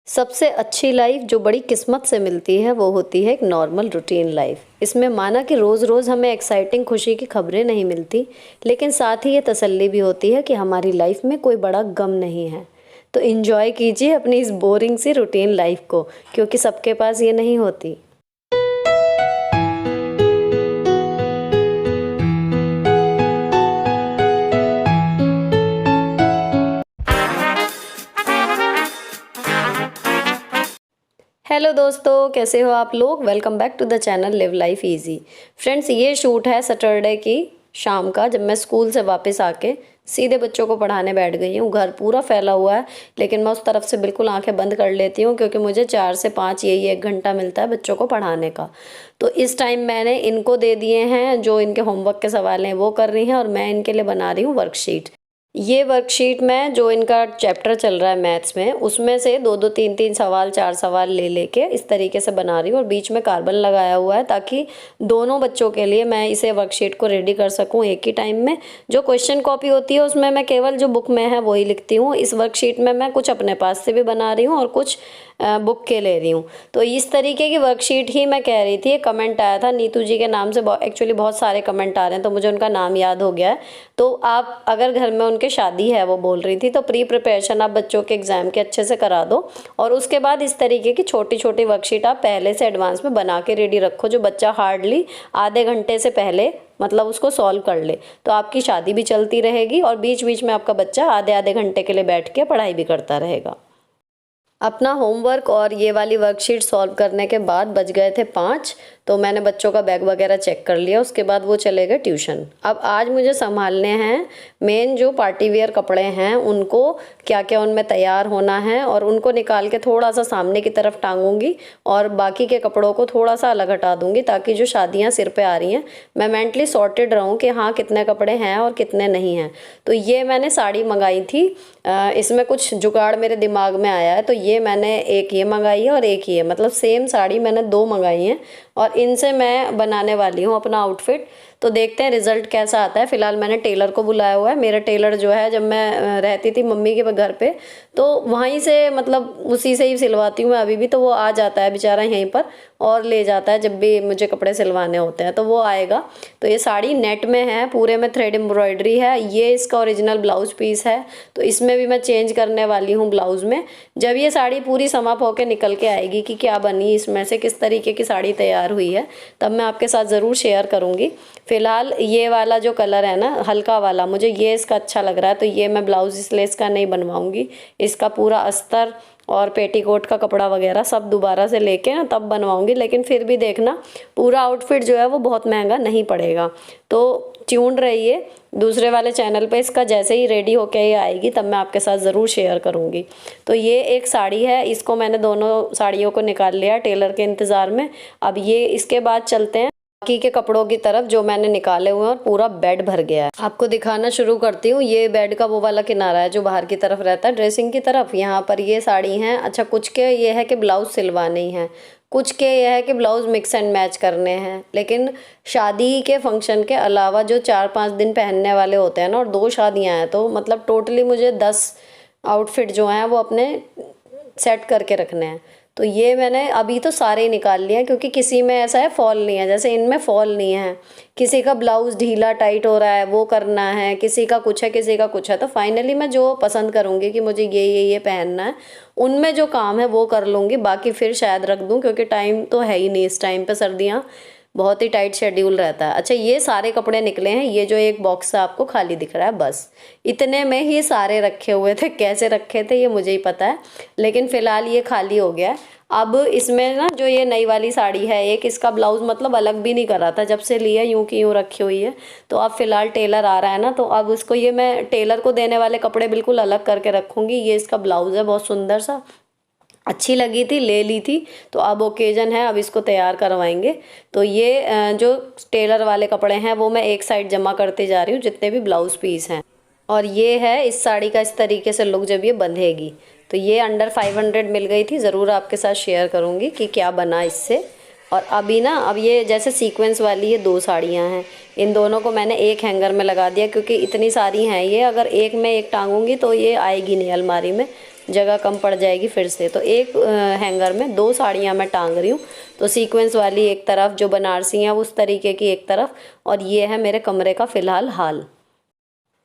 सबसे अच्छी लाइफ जो बड़ी किस्मत से मिलती है वो होती है एक नॉर्मल रूटीन लाइफ। इसमें माना कि रोज़ रोज़ हमें एक्साइटिंग खुशी की खबरें नहीं मिलती, लेकिन साथ ही ये तसल्ली भी होती है कि हमारी लाइफ में कोई बड़ा गम नहीं है। तो इन्जॉय कीजिए अपनी इस बोरिंग सी रूटीन लाइफ को, क्योंकि सबके पास ये नहीं होती। हेलो दोस्तों, कैसे हो आप लोग। Welcome back to the channel live life easy. Friends, ये शूट है सैटरडे की शाम का, जब मैं स्कूल से वापस आके सीधे बच्चों को पढ़ाने बैठ गई हूँ। घर पूरा फैला हुआ है, लेकिन मैं उस तरफ से बिल्कुल आंखें बंद कर लेती हूँ, क्योंकि मुझे 4 से 5 यही 1 घंटा मिलता है बच्चों को पढ़ाने का। तो इस टाइम मैंने इनको दे दिए हैं, जो इनके होमवर्क के सवाल हैं वो कर रही हैं, और मैं इनके लिए बना रही हूँ वर्कशीट। ये वर्कशीट में जो इनका चैप्टर चल रहा है मैथ्स में, उसमें से 2-2 3-3 सवाल 4 सवाल ले लेके इस तरीके से बना रही हूँ, और बीच में कार्बन लगाया हुआ है ताकि दोनों बच्चों के लिए मैं इसे वर्कशीट को रेडी कर सकूँ एक ही टाइम में। जो क्वेश्चन कॉपी होती है उसमें मैं केवल जो बुक में है वही लिखती हूँ। इस वर्कशीट में मैं कुछ अपने पास से भी बना रही हूँ और कुछ बुक के ले रही हूँ। तो इस तरीके की वर्कशीट ही मैं कह रही थी। एक कमेंट आया था नीतू जी के नाम से, एक्चुअली बहुत सारे कमेंट आ रहे हैं तो मुझे उनका नाम याद हो गया है। तो आप अगर घर में उनके शादी है, वो बोल रही थी, तो प्री प्रिपरेशन आप बच्चों के एग्ज़ाम के अच्छे से करा दो, और उसके बाद इस तरीके की छोटी छोटी वर्कशीट आप पहले से एडवांस में बना के रेडी रखो, जो बच्चा हार्डली आधे घंटे से पहले मतलब उसको सॉल्व कर ले। तो आपकी शादी भी चलती रहेगी और बीच बीच में आपका बच्चा आधे आधे घंटे के लिए बैठ के पढ़ाई भी करता रहेगा। अपना होमवर्क और ये वाली वर्कशीट सॉल्व करने के बाद बज गए थे 5, तो मैंने बच्चों का बैग वगैरह चेक कर लिया। उसके बाद वो चले गए ट्यूशन। अब आज मुझे संभालने हैं मेन जो पार्टी वेयर कपड़े हैं, उनको क्या क्या उनमें तैयार होना है, और उनको निकाल के थोड़ा सा सामने की तरफ टांगूंगी और बाकी के कपड़ों को थोड़ा सा अलग हटा दूंगी, ताकि जो शादियाँ सिर पे आ रही हैं मैं मेंटली सॉर्टेड रहूँ कि हाँ कितने कपड़े हैं और कितने नहीं हैं। तो ये मैंने साड़ी मंगाई थी, इसमें कुछ जुगाड़ मेरे दिमाग में आया है, तो ये मैंने एक ये मंगाई है और एक ये, मतलब सेम साड़ी मैंने 2 मंगाई हैं, और इनसे मैं बनाने वाली हूँ अपना आउटफिट। तो देखते हैं रिजल्ट कैसा आता है। फिलहाल मैंने टेलर को बुलाया हुआ है। मेरा टेलर जो है, जब मैं रहती थी मम्मी के घर पे, तो वहीं से मतलब उसी से ही सिलवाती हूँ मैं अभी भी। तो वो आ जाता है बेचारा यहीं पर और ले जाता है जब भी मुझे कपड़े सिलवाने होते हैं, तो वो आएगा। तो ये साड़ी नेट में है, पूरे में थ्रेड एम्ब्रॉयडरी है। ये इसका ओरिजिनल ब्लाउज पीस है, तो इसमें भी मैं चेंज करने वाली हूँ ब्लाउज में। जब ये साड़ी पूरी समाप होकर निकल के आएगी कि क्या बनी इसमें से, किस तरीके की साड़ी तैयार हुई है, तब मैं आपके साथ ज़रूर शेयर करूँगी। फिलहाल ये वाला जो कलर है ना, हल्का वाला, मुझे ये इसका अच्छा लग रहा है, तो ये मैं ब्लाउज इसलिए इसका नहीं बनवाऊंगी। इसका पूरा अस्तर और पेटीकोट का कपड़ा वगैरह सब दोबारा से लेके ना तब बनवाऊंगी। लेकिन फिर भी देखना, पूरा आउटफिट जो है वो बहुत महंगा नहीं पड़ेगा। तो ट्यून रहिए दूसरे वाले चैनल पे, इसका जैसे ही रेडी होके ये आएगी तब मैं आपके साथ ज़रूर शेयर करूँगी। तो ये एक साड़ी है, इसको मैंने दोनों साड़ियों को निकाल लिया टेलर के इंतज़ार में। अब ये इसके बाद चलते हैं बाकी के कपड़ों की तरफ जो मैंने निकाले हुए हैं, और पूरा बेड भर गया है। आपको दिखाना शुरू करती हूँ। ये बेड का वो वाला किनारा है जो बाहर की तरफ रहता है, ड्रेसिंग की तरफ। यहाँ पर ये साड़ी हैं। अच्छा, कुछ के ये है कि ब्लाउज सिलवाने ही हैं, कुछ के ये है कि ब्लाउज मिक्स एंड मैच करने हैं। लेकिन शादी के फंक्शन के अलावा जो 4-5 दिन पहनने वाले होते हैं ना, और 2 शादियाँ हैं, तो मतलब टोटली मुझे 10 आउटफिट जो हैं वो अपने सेट करके रखने हैं। तो ये मैंने अभी तो सारे ही निकाल लिए हैं, क्योंकि किसी में ऐसा है फॉल नहीं है, जैसे इनमें फॉल नहीं है। किसी का ब्लाउज ढीला टाइट हो रहा है वो करना है, किसी का कुछ है किसी का कुछ है। तो फाइनली मैं जो पसंद करूँगी कि मुझे ये पहनना है, उनमें जो काम है वो कर लूँगी। बाकी फिर शायद रख दूँ, क्योंकि टाइम तो है ही नहीं इस टाइम पे, सर्दियाँ बहुत ही टाइट शेड्यूल रहता है। अच्छा, ये सारे कपड़े निकले हैं। ये जो एक बॉक्स आपको खाली दिख रहा है, बस इतने में ही सारे रखे हुए थे। कैसे रखे थे ये मुझे ही पता है, लेकिन फ़िलहाल ये खाली हो गया है। अब इसमें ना जो ये नई वाली साड़ी है एक, इसका ब्लाउज मतलब अलग भी नहीं कर रहा था, जब से लिया यूं की यूं रखी हुई है। तो अब फिलहाल टेलर आ रहा है ना, तो अब उसको ये मैं टेलर को देने वाले कपड़े बिल्कुल अलग करके रखूँगी। ये इसका ब्लाउज है, बहुत सुंदर सा, अच्छी लगी थी, ले ली थी। तो अब ओकेजन है, अब इसको तैयार करवाएंगे। तो ये जो टेलर वाले कपड़े हैं वो मैं एक साइड जमा करते जा रही हूँ, जितने भी ब्लाउज पीस हैं। और ये है इस साड़ी का इस तरीके से लुक जब ये बंधेगी। तो ये अंडर 500 मिल गई थी, ज़रूर आपके साथ शेयर करूँगी कि क्या बना इससे। और अभी ना, अब ये जैसे सीक्वेंस वाली ये 2 साड़ियाँ हैं, इन दोनों को मैंने एक हैंगर में लगा दिया, क्योंकि इतनी सारी हैं ये, अगर एक में एक टांगूंगी तो ये आएगी नहीं अलमारी में। जगह कम पड़ जाएगी फिर से। तो एक हैंगर में 2 साड़ियाँ मैं टांग रही हूँ। तो सीक्वेंस वाली एक तरफ, जो बनारसी है उस तरीके की एक तरफ, और ये है मेरे कमरे का फ़िलहाल हाल।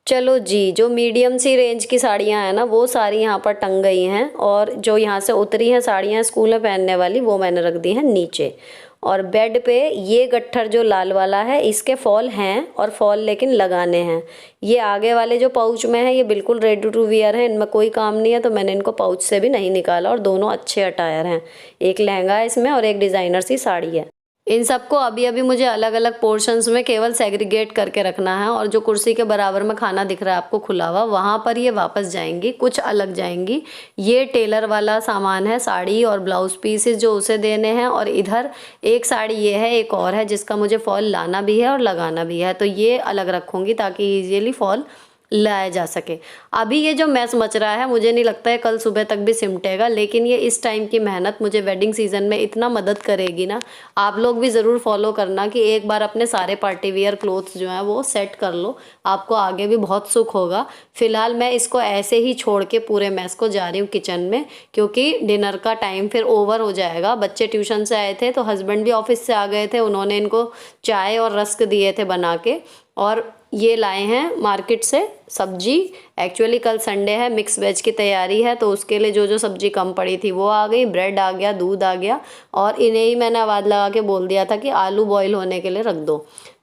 चलो जी, जो मीडियम सी रेंज की साड़ियाँ हैं ना वो सारी यहाँ पर टंग गई हैं, और जो यहाँ से उतरी हैं साड़ियाँ स्कूल में पहनने वाली वो मैंने रख दी हैं नीचे। और बेड पे ये गट्ठर जो लाल वाला है इसके फॉल हैं, और फॉल लेकिन लगाने हैं। ये आगे वाले जो पाउच में है ये बिल्कुल रेडी टू वियर है, इनमें कोई काम नहीं है, तो मैंने इनको पाउच से भी नहीं निकाला, और दोनों अच्छे अटायर हैं। एक लहंगा है इसमें और एक डिज़ाइनर सी साड़ी है। इन सबको अभी अभी मुझे अलग अलग पोर्शंस में केवल सेग्रीगेट करके रखना है, और जो कुर्सी के बराबर में खाना दिख रहा है आपको खुला हुआ, वहाँ पर ये वापस जाएंगी, कुछ अलग जाएंगी। ये टेलर वाला सामान है, साड़ी और ब्लाउज पीसेस जो उसे देने हैं, और इधर एक साड़ी ये है, एक और है जिसका मुझे फॉल लाना भी है और लगाना भी है, तो ये अलग रखूँगी ताकि ईजिली फॉल लाया जा सके। अभी ये जो मैस मच रहा है मुझे नहीं लगता है कल सुबह तक भी सिमटेगा, लेकिन ये इस टाइम की मेहनत मुझे वेडिंग सीजन में इतना मदद करेगी ना। आप लोग भी ज़रूर फॉलो करना कि एक बार अपने सारे पार्टी वियर क्लोथ्स जो हैं वो सेट कर लो, आपको आगे भी बहुत सुख होगा। फिलहाल मैं इसको ऐसे ही छोड़ के पूरे मैस को जा रही हूँ किचन में, क्योंकि डिनर का टाइम फिर ओवर हो जाएगा। बच्चे ट्यूशन से आए थे तो हस्बैंड भी ऑफिस से आ गए थे, उन्होंने इनको चाय और रस्क दिए थे बना के, और ये लाए हैं मार्केट से सब्जी। एक्चुअली कल संडे है, मिक्स वेज की तैयारी है, तो उसके लिए जो जो सब्जी कम पड़ी थी वो आ गई, ब्रेड आ गया, दूध आ गया, और इन्हें ही मैंने आवाज़ लगा के बोल दिया था कि आलू बॉईल होने के लिए रख दो।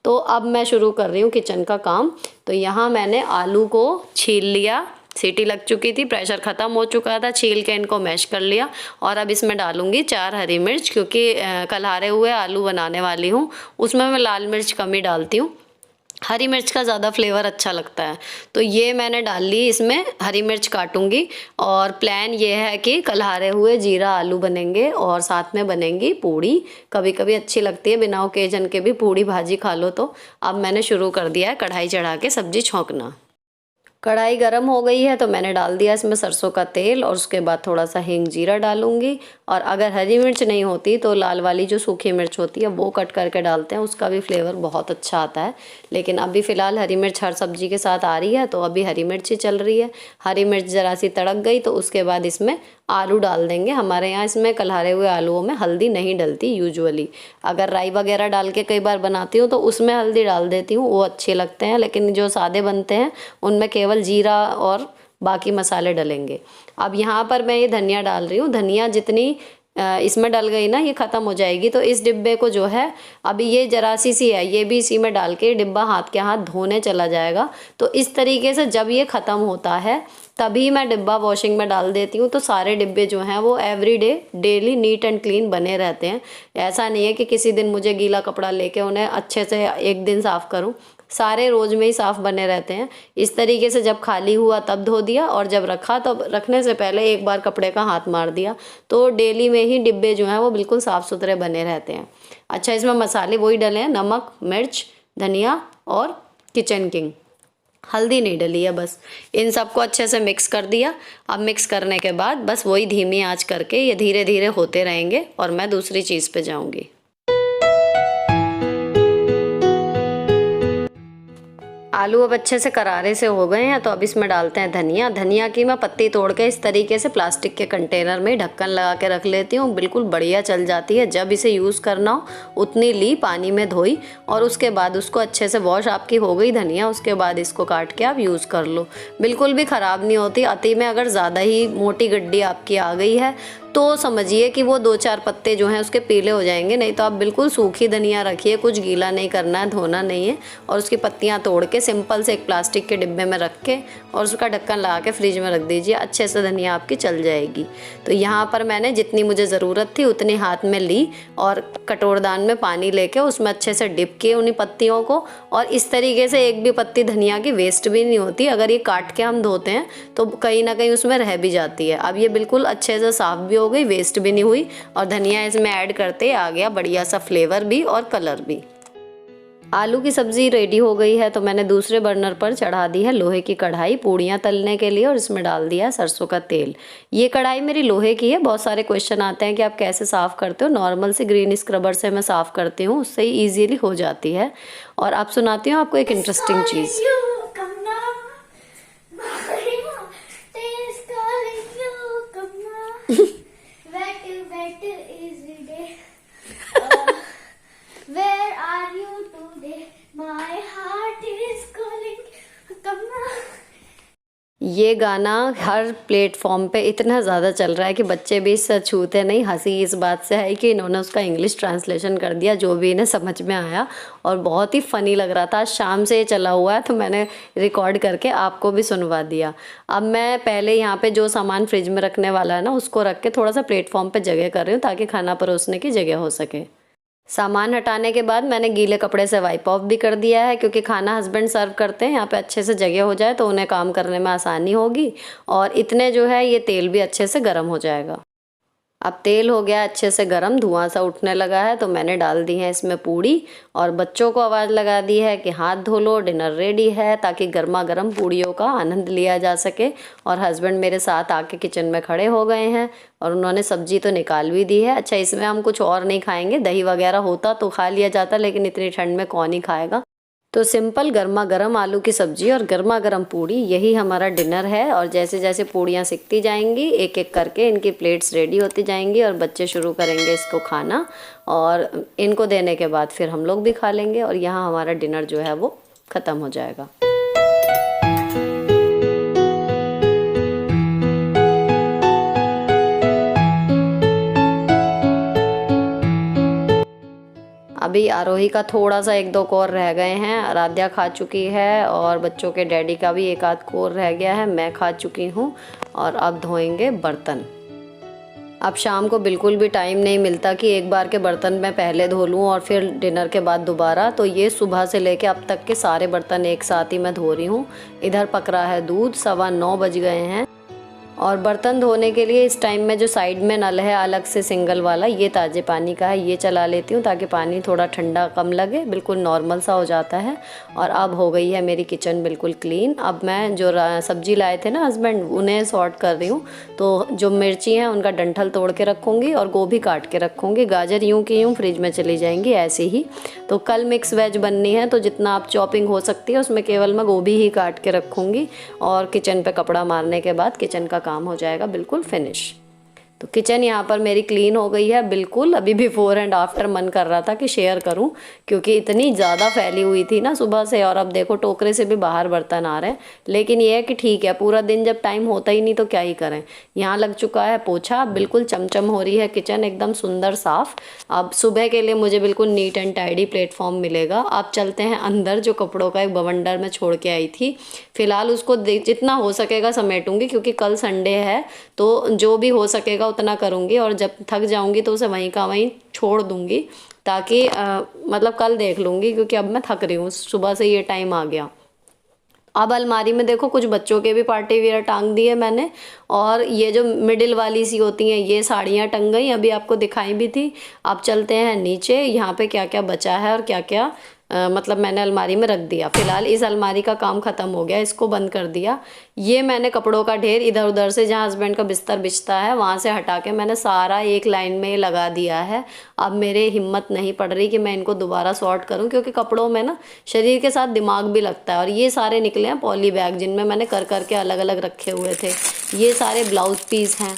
तो अब मैं शुरू कर रही हूँ किचन का काम। तो यहाँ मैंने आलू को छील लिया, सीटी लग चुकी थी, प्रेशर ख़त्म हो चुका था, छील के इनको मैश कर लिया, और अब इसमें डालूंगी 4 हरी मिर्च, क्योंकि कल्हारे हुए आलू बनाने वाली हूँ, उसमें मैं लाल मिर्च कम ही डालती हूँ, हरी मिर्च का ज़्यादा फ्लेवर अच्छा लगता है। तो ये मैंने डाल ली, इसमें हरी मिर्च काटूंगी, और प्लान ये है कि कल्हारे हुए जीरा आलू बनेंगे और साथ में बनेंगी पूड़ी। कभी कभी अच्छी लगती है, बिना ओकेजन के भी पूड़ी भाजी खा लो। तो अब मैंने शुरू कर दिया है कढ़ाई चढ़ा के सब्जी छौंकना। कढ़ाई गरम हो गई है तो मैंने डाल दिया इसमें सरसों का तेल, और उसके बाद थोड़ा सा हींग जीरा डालूंगी, और अगर हरी मिर्च नहीं होती तो लाल वाली जो सूखी मिर्च होती है वो कट करके डालते हैं, उसका भी फ्लेवर बहुत अच्छा आता है। लेकिन अभी फ़िलहाल हरी मिर्च हर सब्जी के साथ आ रही है, तो अभी हरी मिर्च ही चल रही है। हरी मिर्च ज़रा सी तड़क गई तो उसके बाद इसमें आलू डाल देंगे। हमारे यहाँ इसमें कल्हारे हुए आलूओं में हल्दी नहीं डलती यूजुअली, अगर राई वगैरह डाल के कई बार बनाती हूँ तो उसमें हल्दी डाल देती हूँ, वो अच्छे लगते हैं, लेकिन जो सादे बनते हैं उनमें केवल जीरा और बाकी मसाले डलेंगे। अब यहाँ पर मैं ये धनिया डाल रही हूँ, धनिया जितनी इसमें डल गई ना ये ख़त्म हो जाएगी। तो इस डिब्बे को जो है, अभी ये जरा सी है, ये भी इसी में डाल के डिब्बा हाथ के हाथ धोने चला जाएगा। तो इस तरीके से जब ये ख़त्म होता है तभी मैं डिब्बा वॉशिंग में डाल देती हूँ, तो सारे डिब्बे जो हैं वो everyday daily neat and clean बने रहते हैं। ऐसा नहीं है कि किसी दिन मुझे गीला कपड़ा लेके उन्हें अच्छे से एक दिन साफ़ करूँ, सारे रोज़ में ही साफ़ बने रहते हैं। इस तरीके से जब खाली हुआ तब धो दिया, और जब रखा तब रखने से पहले एक बार कपड़े का हाथ मार दिया, तो डेली में ही डिब्बे जो हैं वो बिल्कुल साफ़ सुथरे बने रहते हैं। अच्छा, इसमें मसाले वही डले हैं, नमक, मिर्च, धनिया और किचन किंग, हल्दी नहीं डली है बस। इन सबको अच्छे से मिक्स कर दिया। अब मिक्स करने के बाद बस वही धीमी आंच करके ये धीरे धीरे होते रहेंगे, और मैं दूसरी चीज़ पे जाऊंगी। आलू अब अच्छे से करारे से हो गए हैं, तो अब इसमें डालते हैं धनिया। धनिया की मैं पत्ती तोड़ के इस तरीके से प्लास्टिक के कंटेनर में ढक्कन लगा के रख लेती हूँ, बिल्कुल बढ़िया चल जाती है। जब इसे यूज़ करना हो उतनी ली, पानी में धोई, और उसके बाद उसको अच्छे से वॉश आपकी हो गई धनिया, उसके बाद इसको काट के आप यूज़ कर लो, बिल्कुल भी ख़राब नहीं होती। अति में अगर ज़्यादा ही मोटी गड्डी आपकी आ गई है तो समझिए कि वो 2-4 पत्ते जो हैं उसके पीले हो जाएंगे, नहीं तो आप बिल्कुल सूखी धनिया रखिए, कुछ गीला नहीं करना है, धोना नहीं है, और उसकी पत्तियां तोड़ के सिंपल से एक प्लास्टिक के डिब्बे में रख के और उसका ढक्कन लगा के फ्रिज में रख दीजिए, अच्छे से धनिया आपकी चल जाएगी। तो यहाँ पर मैंने जितनी मुझे ज़रूरत थी उतनी हाथ में ली, और कटोरदान में पानी लेके उसमें अच्छे से डिप किए उन्हीं पत्तियों को, और इस तरीके से एक भी पत्ती धनिया की वेस्ट भी नहीं होती। अगर ये काट के हम धोते हैं तो कहीं ना कहीं उसमें रह भी जाती है। अब ये बिल्कुल अच्छे से साफ़ भी हो गई, वेस्ट भी नहीं हुई, और धनिया इसमें ऐड करते आ गया बढ़िया सा फ्लेवर भी और कलर भी। आलू की सब्ज़ी रेडी हो गई है, तो मैंने दूसरे बर्नर पर चढ़ा दी है लोहे की कढ़ाई पूड़ियाँ तलने के लिए, और इसमें डाल दिया है सरसों का तेल। ये कढ़ाई मेरी लोहे की है। बहुत सारे क्वेश्चन आते हैं कि आप कैसे साफ़ करते हो। नॉर्मल से ग्रीन स्क्रबर से मैं साफ़ करती हूँ, उससे ही ईजीली हो जाती है। और अब सुनाती हूँ आपको एक interesting cheese. better easy day. Uh, where are you today? My heart is calling. Come on. ये गाना हर प्लेटफॉर्म पे इतना ज़्यादा चल रहा है कि बच्चे भी इससे छूते नहीं। हंसी इस बात से है कि इन्होंने उसका इंग्लिश ट्रांसलेशन कर दिया जो भी इन्हें समझ में आया, और बहुत ही फ़नी लग रहा था। आज शाम से ये चला हुआ है तो मैंने रिकॉर्ड करके आपको भी सुनवा दिया। अब मैं पहले यहाँ पे जो सामान फ्रिज में रखने वाला है ना उसको रख के थोड़ा सा प्लेटफॉर्म पर जगह कर रही हूँ ताकि खाना परोसने की जगह हो सके। सामान हटाने के बाद मैंने गीले कपड़े से वाइप ऑफ भी कर दिया है क्योंकि खाना हस्बैंड सर्व करते हैं, यहाँ पे अच्छे से जगह हो जाए तो उन्हें काम करने में आसानी होगी। और इतने जो है ये तेल भी अच्छे से गर्म हो जाएगा। अब तेल हो गया अच्छे से गर्म, धुआं सा उठने लगा है तो मैंने डाल दी है इसमें पूड़ी और बच्चों को आवाज़ लगा दी है कि हाथ धो लो, डिनर रेडी है, ताकि गर्मा गर्म पूड़ियों का आनंद लिया जा सके। और हस्बैंड मेरे साथ आके किचन में खड़े हो गए हैं और उन्होंने सब्जी तो निकाल भी दी है। अच्छा, इसमें हम कुछ और नहीं खाएंगे, दही वगैरह होता तो खा लिया जाता, लेकिन इतनी ठंड में कौन ही खाएगा। तो सिंपल गर्मा गर्म आलू की सब्जी और गर्मा गर्म पूड़ी, यही हमारा डिनर है। और जैसे जैसे पूड़ियाँ सिकती जाएंगी एक एक करके इनकी प्लेट्स रेडी होती जाएंगी और बच्चे शुरू करेंगे इसको खाना, और इनको देने के बाद फिर हम लोग भी खा लेंगे और यहाँ हमारा डिनर जो है वो ख़त्म हो जाएगा। अभी आरोही का थोड़ा सा एक दो कोर रह गए हैं, आराध्या खा चुकी है और बच्चों के डैडी का भी एक आध कोर रह गया है, मैं खा चुकी हूँ। और अब धोएंगे बर्तन। अब शाम को बिल्कुल भी टाइम नहीं मिलता कि एक बार के बर्तन मैं पहले धो लूँ और फिर डिनर के बाद दोबारा, तो ये सुबह से लेके अब तक के सारे बर्तन एक साथ ही मैं धो रही हूँ। इधर पक रहा है दूध, 9:15 बज गए हैं। और बर्तन धोने के लिए इस टाइम में जो साइड में नल है अलग से सिंगल वाला, ये ताज़े पानी का है, ये चला लेती हूँ ताकि पानी थोड़ा ठंडा कम लगे, बिल्कुल नॉर्मल सा हो जाता है। और अब हो गई है मेरी किचन बिल्कुल क्लीन। अब मैं जो सब्जी लाए थे ना हस्बैंड, उन्हें सॉर्ट कर रही हूँ। तो जो मिर्ची हैं उनका डंठल तोड़ के रखूँगी और गोभी काट के रखूँगी। गाजर यूँ की यूँ फ्रिज में चली जाएंगी ऐसे ही। तो कल मिक्स वेज बननी है तो जितना आप चॉपिंग हो सकती है उसमें केवल मैं गोभी ही काट के रखूँगी। और किचन पे कपड़ा मारने के बाद किचन का काम हो जाएगा बिल्कुल फिनिश। तो किचन यहाँ पर मेरी क्लीन हो गई है बिल्कुल। अभी बिफोर एंड आफ्टर मन कर रहा था कि शेयर करूँ क्योंकि इतनी ज़्यादा फैली हुई थी ना सुबह से। और अब देखो टोकरे से भी बाहर बर्तन आ रहे हैं, लेकिन ये है कि ठीक है, पूरा दिन जब टाइम होता ही नहीं तो क्या ही करें। यहाँ लग चुका है पोछा, बिल्कुल चमचम हो रही है किचन, एकदम सुंदर साफ। अब सुबह के लिए मुझे बिल्कुल नीट एंड टाइडी प्लेटफॉर्म मिलेगा। अब चलते हैं अंदर, जो कपड़ों का एक बवंडर में छोड़ के आई थी। फिलहाल उसको जितना हो सकेगा समेटूंगी क्योंकि कल संडे है, तो जो भी हो सकेगा उतना करूँगी और जब थक जाऊँगी तो उसे वहीं का वहीं छोड़ दूँगी, ताकि मतलब कल देख लूँगी क्योंकि अब मैं थक रही हूँ, सुबह से ये टाइम आ गया। अब अलमारी में देखो कुछ बच्चों के भी पार्टी वियर टांग दिए मैंने, और ये जो मिडिल वाली सी होती हैं ये साड़ियाँ टंग गई, अभी आपको दिखाई भी थी। अब चलते हैं नीचे, यहाँ पे क्या क्या बचा है और क्या क्या मतलब मैंने अलमारी में रख दिया। फिलहाल इस अलमारी का काम ख़त्म हो गया, इसको बंद कर दिया। ये मैंने कपड़ों का ढेर इधर उधर से जहाँ हस्बैंड का बिस्तर बिछता है वहाँ से हटा के मैंने सारा एक लाइन में लगा दिया है। अब मेरे हिम्मत नहीं पड़ रही कि मैं इनको दोबारा सॉर्ट करूँ क्योंकि कपड़ों में ना शरीर के साथ दिमाग भी लगता है। और ये सारे निकले हैं पॉली बैग जिनमें मैंने कर के अलग अलग रखे हुए थे। ये सारे ब्लाउज पीस हैं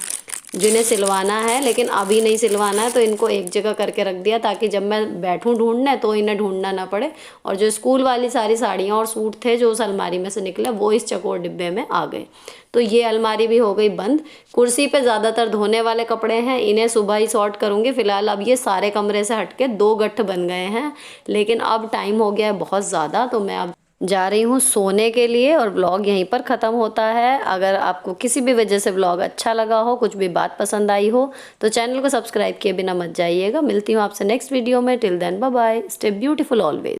जिन्हें सिलवाना है लेकिन अभी नहीं सिलवाना है, तो इनको एक जगह करके रख दिया ताकि जब मैं बैठूं ढूंढने तो इन्हें ढूंढना ना पड़े। और जो स्कूल वाली सारी साड़ियाँ और सूट थे जो उस अलमारी में से निकले वो इस चकोर डिब्बे में आ गए। तो ये अलमारी भी हो गई बंद। कुर्सी पे ज़्यादातर धोने वाले कपड़े हैं, इन्हें सुबह ही सॉर्ट करूँगी। फिलहाल अब ये सारे कमरे से हट के 2 गट्ठ बन गए हैं, लेकिन अब टाइम हो गया है बहुत ज़्यादा, तो मैं अब जा रही हूँ सोने के लिए और व्लॉग यहीं पर ख़त्म होता है। अगर आपको किसी भी वजह से व्लॉग अच्छा लगा हो, कुछ भी बात पसंद आई हो, तो चैनल को सब्सक्राइब किए बिना मत जाइएगा। मिलती हूँ आपसे नेक्स्ट वीडियो में। Till then bye bye, stay beautiful always.